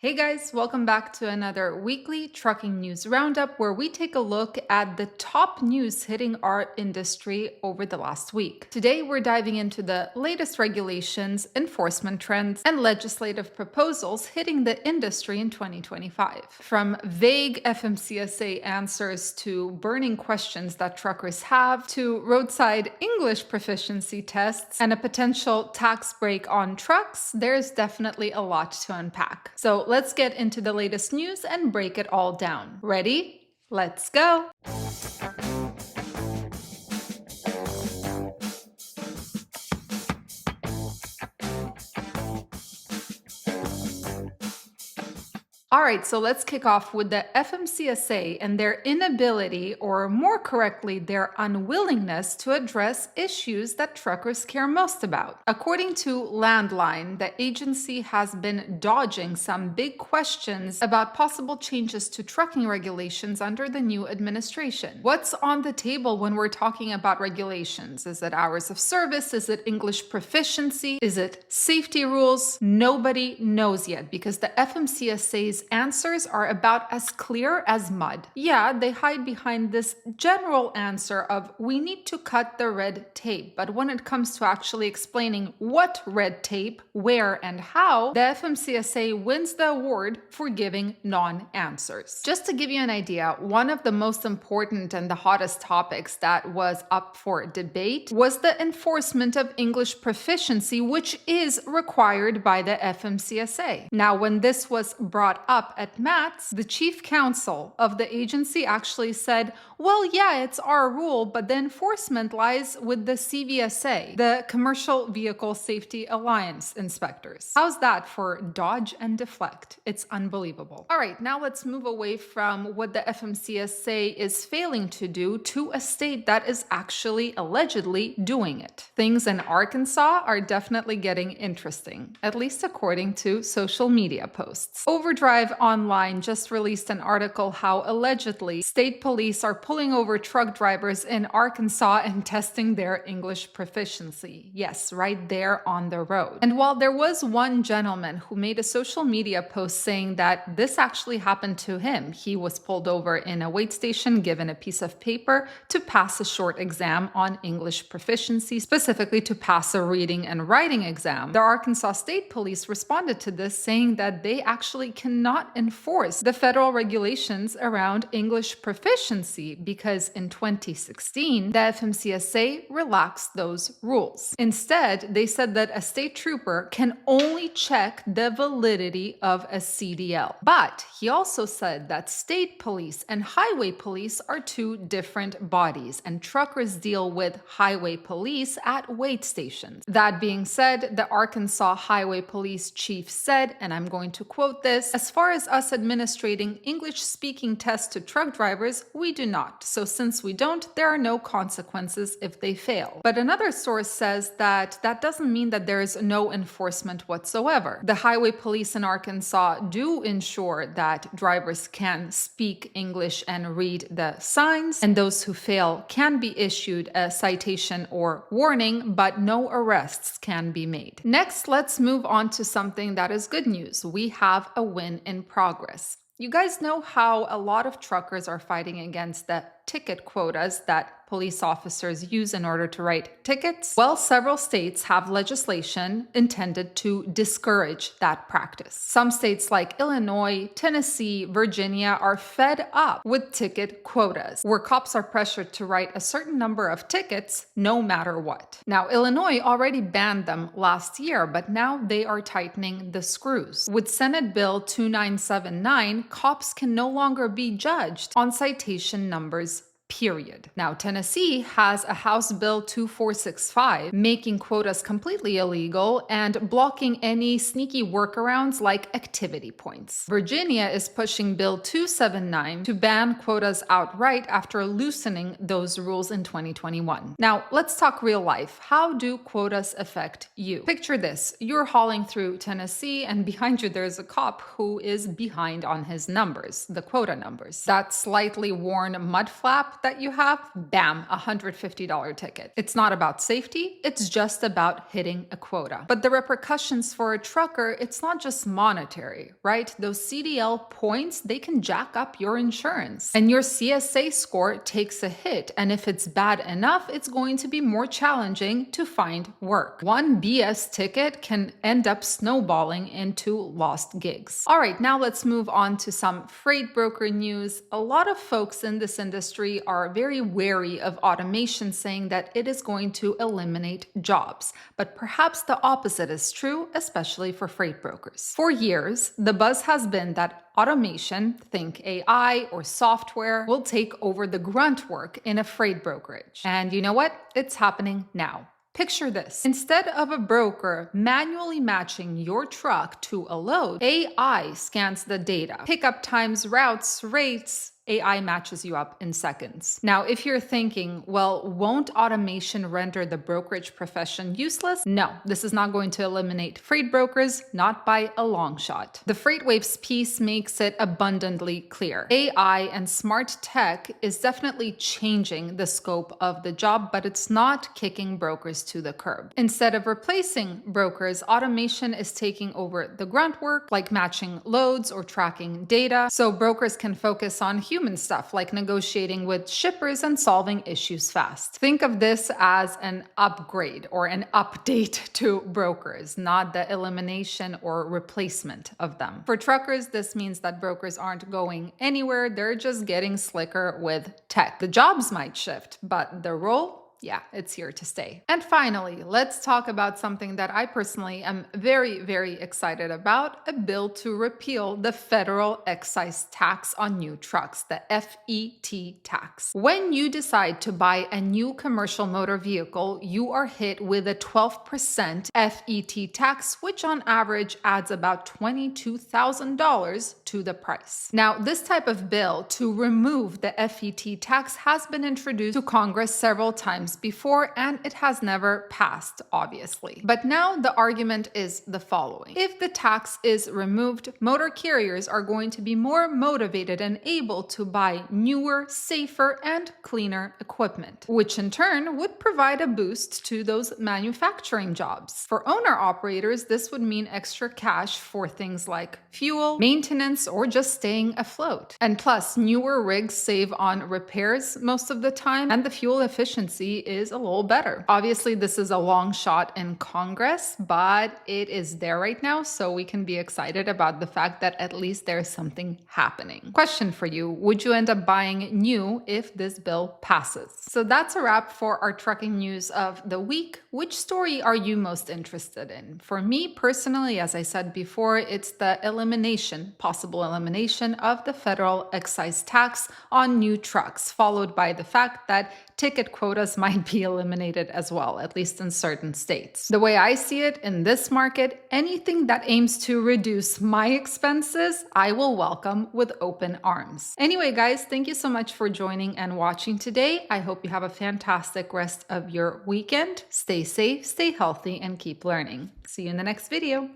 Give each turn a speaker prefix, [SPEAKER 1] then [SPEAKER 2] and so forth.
[SPEAKER 1] Hey guys, welcome back to another weekly trucking news roundup where we take a look at the top news hitting our industry over the last week. Today, we're diving into the latest regulations, enforcement trends, and legislative proposals hitting the industry in 2025. From vague FMCSA answers to burning questions that truckers have, to roadside English proficiency tests, and a potential tax break on trucks, there's definitely a lot to unpack. So let's get into the latest news and break it all down. Ready? Let's go! All right, so let's kick off with the FMCSA and their inability, or more correctly, their unwillingness to address issues that truckers care most about. According to Landline, the agency has been dodging some big questions about possible changes to trucking regulations under the new administration. What's on the table when we're talking about regulations? Is it hours of service? Is it English proficiency? Is it safety rules? Nobody knows yet because the FMCSA's answers are about as clear as mud. Yeah, they hide behind this general answer of we need to cut the red tape, but when it comes to actually explaining what red tape, where, and how, the FMCSA wins the award for giving non-answers. Just to give you an idea, one of the most important and the hottest topics that was up for debate was the enforcement of English proficiency, which is required by the FMCSA. Now, when this was brought up at MATS, the chief counsel of the agency actually said, well, yeah, it's our rule, but the enforcement lies with the CVSA, the Commercial Vehicle Safety Alliance inspectors. How's that for dodge and deflect? It's unbelievable. All right, now let's move away from what the FMCSA is failing to do to a state that is actually allegedly doing it. Things in Arkansas are definitely getting interesting, at least according to social media posts. Overdrive Online just released an article how allegedly state police are pulling over truck drivers in Arkansas and testing their English proficiency. Yes, right there on the road. And while there was one gentleman who made a social media post saying that this actually happened to him, he was pulled over in a wait station, given a piece of paper to pass a short exam on English proficiency, specifically to pass a reading and writing exam. The Arkansas State Police responded to this saying that they actually cannot enforce the federal regulations around English proficiency because in 2016, the FMCSA relaxed those rules. Instead, they said that a state trooper can only check the validity of a CDL. But he also said that state police and highway police are two different bodies, and truckers deal with highway police at wait stations. That being said, the Arkansas Highway Police chief said, and I'm going to quote this, "As far as us administrating English-speaking tests to truck drivers, we do not. So since we don't, there are no consequences if they fail." But another source says that that doesn't mean that there is no enforcement whatsoever. The highway police in Arkansas do ensure that drivers can speak English and read the signs, and those who fail can be issued a citation or warning, but no arrests can be made. Next, let's move on to something that is good news. We have a win in progress. You guys know how a lot of truckers are fighting against the ticket quotas that police officers use in order to write tickets? Well, several states have legislation intended to discourage that practice. Some states like Illinois, Tennessee, Virginia are fed up with ticket quotas, where cops are pressured to write a certain number of tickets no matter what. Now, Illinois already banned them last year, but now they are tightening the screws. With Senate Bill 2979, cops can no longer be judged on citation numbers, period. Now, Tennessee has a House Bill 2465 making quotas completely illegal and blocking any sneaky workarounds like activity points. Virginia is pushing Bill 279 to ban quotas outright after loosening those rules in 2021. Now, let's talk real life. How do quotas affect you? Picture this. You're hauling through Tennessee and behind you there's a cop who is behind on his numbers, the quota numbers. That slightly worn mud flap that you have, bam, $150 ticket. It's not about safety, it's just about hitting a quota. But the repercussions for a trucker, it's not just monetary, right? Those CDL points, they can jack up your insurance. And your CSA score takes a hit, and if it's bad enough, it's going to be more challenging to find work. One BS ticket can end up snowballing into lost gigs. All right, now let's move on to some freight broker news. A lot of folks in this industry are very wary of automation, saying that it is going to eliminate jobs. But perhaps the opposite is true, especially for freight brokers. For years, the buzz has been that automation, think AI or software, will take over the grunt work in a freight brokerage. And you know what? It's happening now. Picture this. Instead of a broker manually matching your truck to a load, AI scans the data. Pickup times, routes, rates, AI matches you up in seconds. Now, if you're thinking, well, won't automation render the brokerage profession useless? No, this is not going to eliminate freight brokers, not by a long shot. The FreightWaves piece makes it abundantly clear. AI and smart tech is definitely changing the scope of the job, but it's not kicking brokers to the curb. Instead of replacing brokers, automation is taking over the grunt work, like matching loads or tracking data, so brokers can focus on human stuff like negotiating with shippers and solving issues fast. Think of this as an upgrade or an update to brokers, not the elimination or replacement of them. For truckers, this means that brokers aren't going anywhere, they're just getting slicker with tech. The jobs might shift, but the role, yeah, it's here to stay. And finally, let's talk about something that I personally am very, very excited about, a bill to repeal the federal excise tax on new trucks, the FET tax. When you decide to buy a new commercial motor vehicle, you are hit with a 12% FET tax, which on average adds about $22,000 to the price. Now, this type of bill to remove the FET tax has been introduced to Congress several times before, and it has never passed, obviously. But now the argument is the following. If the tax is removed, motor carriers are going to be more motivated and able to buy newer, safer, and cleaner equipment, which in turn would provide a boost to those manufacturing jobs. For owner-operators, this would mean extra cash for things like fuel, maintenance, or just staying afloat. And plus, newer rigs save on repairs most of the time, and the fuel efficiency is a little better. Obviously, this is a long shot in Congress, but it is there right now, so we can be excited about the fact that at least there's something happening. Question for you, would you end up buying new if this bill passes? So that's a wrap for our trucking news of the week. Which story are you most interested in? For me personally, as I said before, it's the possible elimination of the federal excise tax on new trucks, followed by the fact that ticket quotas might be eliminated as well, at least in certain states. The way I see it in this market, anything that aims to reduce my expenses, I will welcome with open arms. Anyway, guys, thank you so much for joining and watching today. I hope you have a fantastic rest of your weekend. Stay safe, stay healthy, and keep learning. See you in the next video.